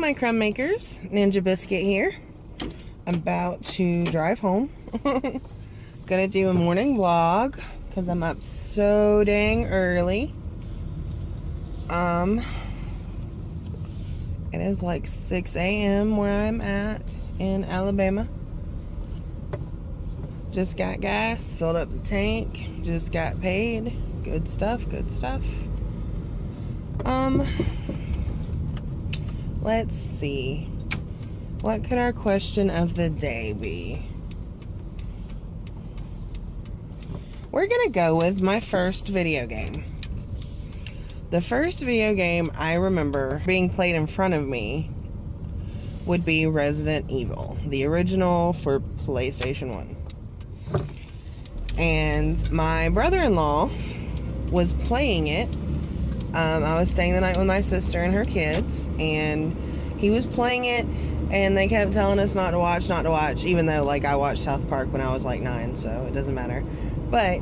my crumb makers, Theninjabizcuit here. I'm about to drive home. Gonna do a morning vlog because I'm up so dang early. It is like 6 a.m. where I'm at in Alabama. Just got gas, filled up the tank, just got paid. Good stuff, good stuff. Let's see. What could our question of the day be? We're gonna go with my first video game. The first video game I remember being played in front of me would be Resident Evil, the original for PlayStation 1. And my brother-in-law was playing it. I was staying the night with my sister and her kids, and he was playing it, and they kept telling us not to watch, even though, like, I watched South Park when I was like 9, so it doesn't matter. But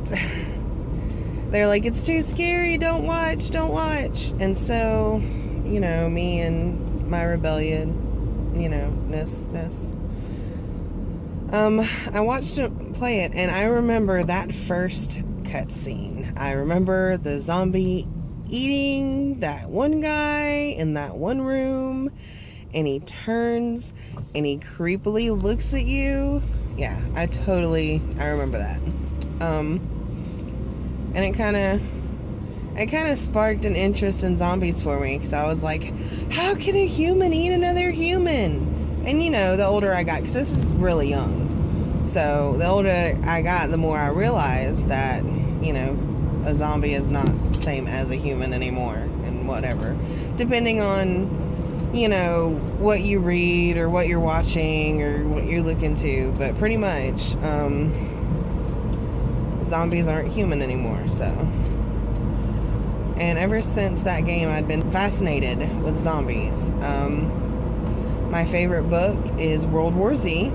they're like, it's too scary, don't watch. And so, you know, me and my rebellion, you know, ness. I watched him play it, and I remember that first cutscene. I remember the zombie eating that one guy in that one room, and he turns and he creepily looks at you. Yeah, I remember that. And it kind of sparked an interest in zombies for me, because I was like, how can a human eat another human? And you know, the older I got, because this is really young, so the older I got, the more I realized that, you know, a zombie is not the same as a human anymore, and whatever, depending on, you know, what you read or what you're watching or what you look into. But pretty much, zombies aren't human anymore. So, and ever since that game, I've been fascinated with zombies. My favorite book is World War Z.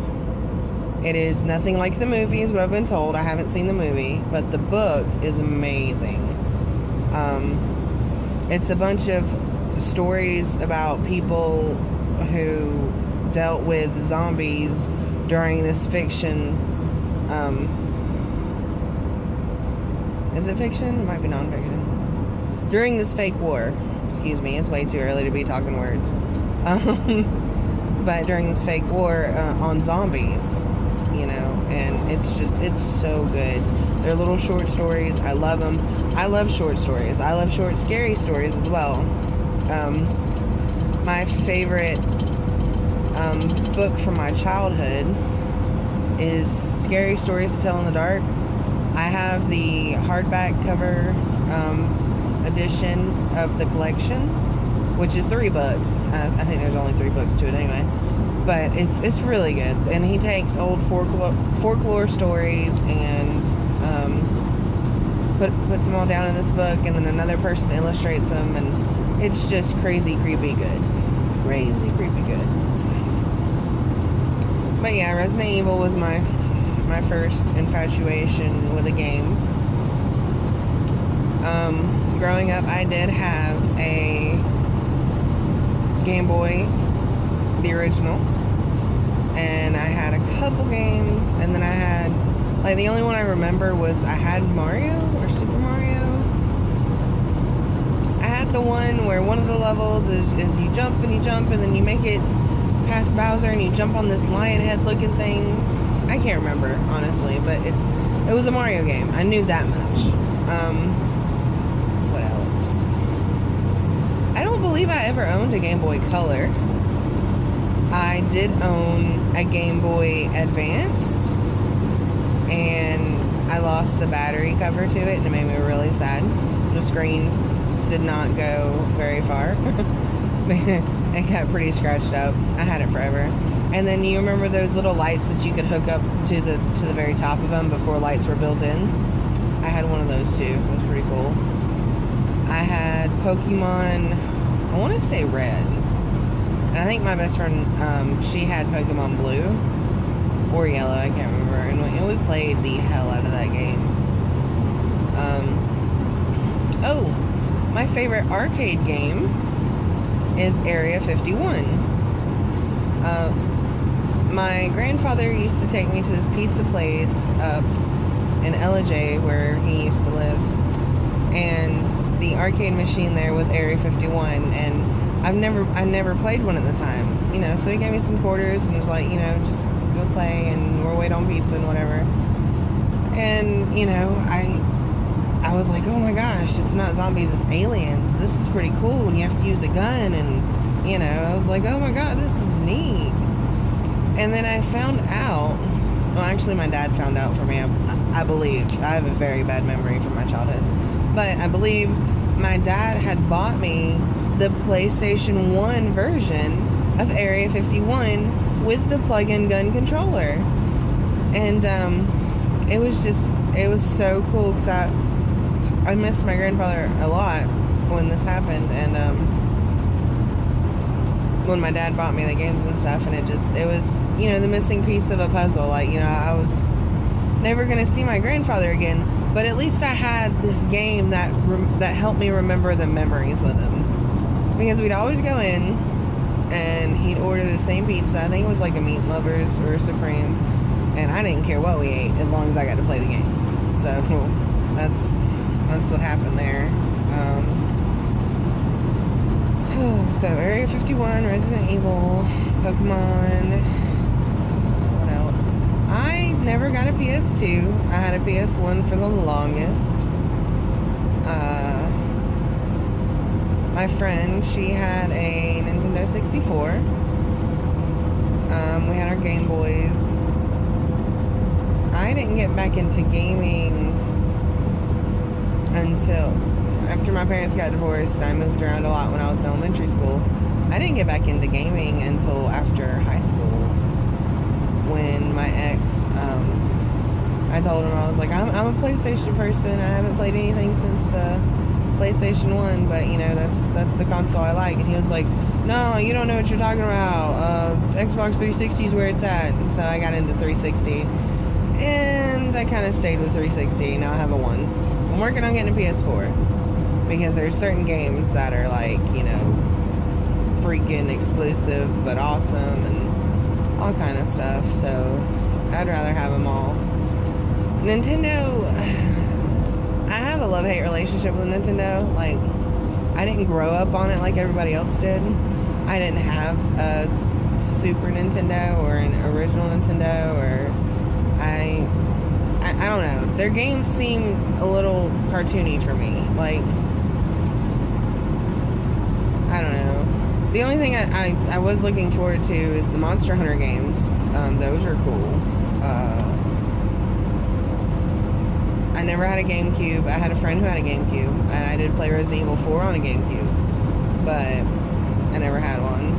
It is nothing like the movie, is what I've been told. I haven't seen the movie, but the book is amazing. It's a bunch of stories about people who dealt with zombies during this fiction. Is it fiction? It might be non-fiction. During this fake war. Excuse me, it's way too early to be talking words. But during this fake war on zombies. You know, and it's so good. They're little short stories. I love them. I love short stories. I love short, scary stories as well. My favorite book from my childhood is Scary Stories to Tell in the Dark. I have the hardback cover edition of the collection, which is 3 books. I think there's only 3 books to it anyway. But it's really good, and he takes old folklore stories and puts them all down in this book, and then another person illustrates them, and it's just crazy creepy good. But yeah, Resident Evil was my first infatuation with a game. Growing up, I did have a Game Boy, the original, and I had a couple games, and then I had, like, the only one I remember was I had Mario, or Super Mario. I had the one where one of the levels is you jump, and then you make it past Bowser, and you jump on this lion head looking thing. I can't remember, honestly, but it was a Mario game. I knew that much. What else? I don't believe I ever owned a Game Boy Color. I did own a Game Boy Advanced, and I lost the battery cover to it, and it made me really sad. The screen did not go very far. It got pretty scratched up. I had it forever. And then you remember those little lights that you could hook up to the very top of them before lights were built in? I had one of those too. It was pretty cool. I had Pokemon, I want to say Red. And I think my best friend, she had Pokemon Blue or Yellow, I can't remember. And we played the hell out of that game. Oh, my favorite arcade game is Area 51. My grandfather used to take me to this pizza place up in Ellijay where he used to live, and the arcade machine there was Area 51, and I never played one at the time, so he gave me some quarters and was like, just go play, and we'll wait on pizza and whatever. And I was like, oh my gosh, it's not zombies, it's aliens. This is pretty cool, and you have to use a gun, and I was like, oh my god, this is neat. And then I found out, well, actually my dad found out for me, I believe. I have a very bad memory from my childhood, but I believe my dad had bought me the PlayStation 1 version of Area 51 with the plug-in gun controller. And it was so cool, because I missed my grandfather a lot when this happened, and when my dad bought me the games and stuff, and it was the missing piece of a puzzle. Like, I was never gonna see my grandfather again, but at least I had this game that helped me remember the memories with him, because we'd always go in and he'd order the same pizza. I think it was like a Meat Lovers or a Supreme, and I didn't care what we ate as long as I got to play the game. So that's what happened there. So Area 51, Resident Evil, Pokemon. What else? I never got a PS2. I had a PS1 for the longest. My friend, she had a Nintendo 64. We had our Game Boys. I didn't get back into gaming until after my parents got divorced, and I moved around a lot when I was in elementary school. I didn't get back into gaming until after high school, when my ex, I told him, I was like, I'm a PlayStation person. I haven't played anything since the PlayStation 1, but that's the console I like. And he was like, no, you don't know what you're talking about. Xbox 360 is where it's at. And so I got into 360, and I kind of stayed with 360. Now I have a 1. I'm working on getting a PS4, because there's certain games that are like, freaking exclusive but awesome, and all kind of stuff. So I'd rather have them all. Nintendo, I have a love-hate relationship with Nintendo. Like, I didn't grow up on it like everybody else did. I didn't have a Super Nintendo or an original Nintendo, or I don't know. Their games seem a little cartoony for me. Like, I don't know. The only thing I was looking forward to is the Monster Hunter games. Those are cool. I never had a GameCube. I had a friend who had a GameCube, and I did play Resident Evil 4 on a GameCube, but I never had one.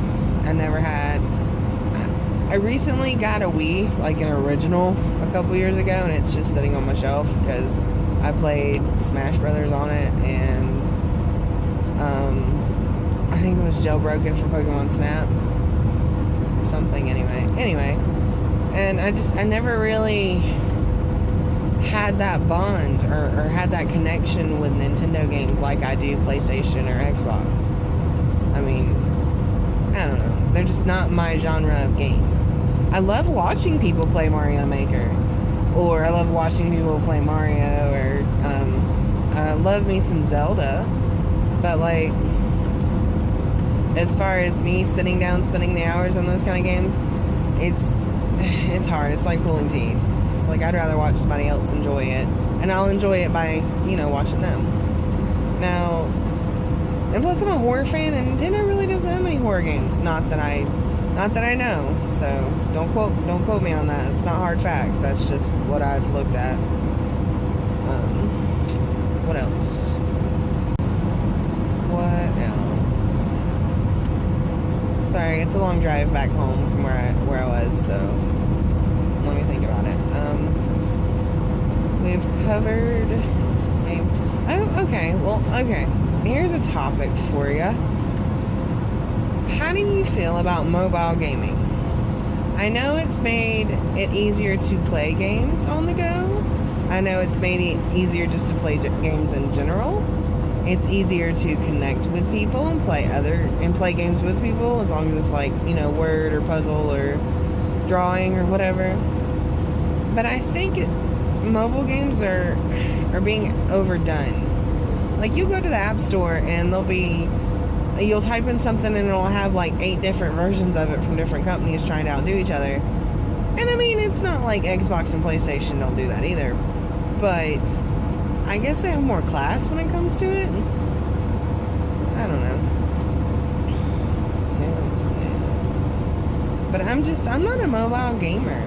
I recently got a Wii, like an original, a couple years ago, and it's just sitting on my shelf because I played Smash Brothers on it, and I think it was jailbroken for Pokemon Snap. Something, anyway. And I never really had that bond or had that connection with Nintendo games like I do PlayStation or Xbox. I mean, I don't know. They're just not my genre of games. I love watching people play Mario Maker, or I love watching people play Mario, or I love me some Zelda. But like, as far as me sitting down spending the hours on those kind of games, it's hard. It's like pulling teeth. It's like I'd rather watch somebody else enjoy it, and I'll enjoy it by watching them. Now, and plus I'm a horror fan, and Nintendo really doesn't have many horror games. Not that I know. So don't quote me on that. It's not hard facts. That's just what I've looked at. What else? Sorry, it's a long drive back home from where I was, so let me think about it. We've covered games. Oh, okay. Well, okay. Here's a topic for you. How do you feel about mobile gaming? I know it's made it easier to play games on the go. I know it's made it easier just to play games in general. it's easier to connect with people and play games with people, as long as it's like, you know, word or puzzle or drawing or whatever. But I think mobile games are being overdone. Like, you go to the App Store and you'll type in something and it'll have like 8 different versions of it from different companies trying to outdo each other. And I mean, it's not like Xbox and PlayStation don't do that either, but I guess they have more class when it comes to it. I don't know. But I'm not a mobile gamer.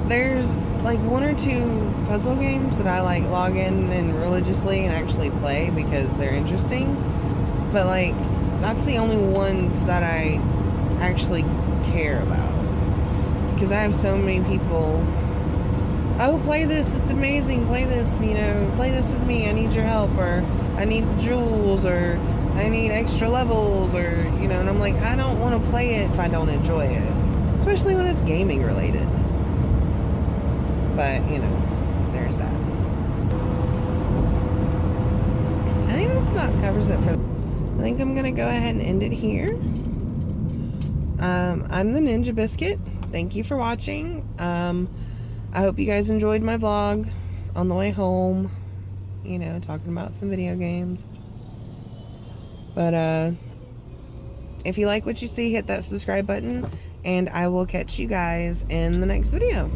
There's like 1 or 2 puzzle games that I like log in and religiously and actually play because they're interesting. But like, that's the only ones that I actually care about. Because I have so many people, oh, play this, it's amazing, play this, you know, play this with me, I need your help, or I need the jewels, or I need extra levels, or, you know, and I'm like, I don't want to play it if I don't enjoy it. Especially when it's gaming related. But, you know, there's that. I think that's about covers it for. I think I'm gonna go ahead and end it here. I'm the Ninja Biscuit. Thank you for watching. I hope you guys enjoyed my vlog on the way home. You know, talking about some video games. But if you like what you see, hit that subscribe button, and I will catch you guys in the next video.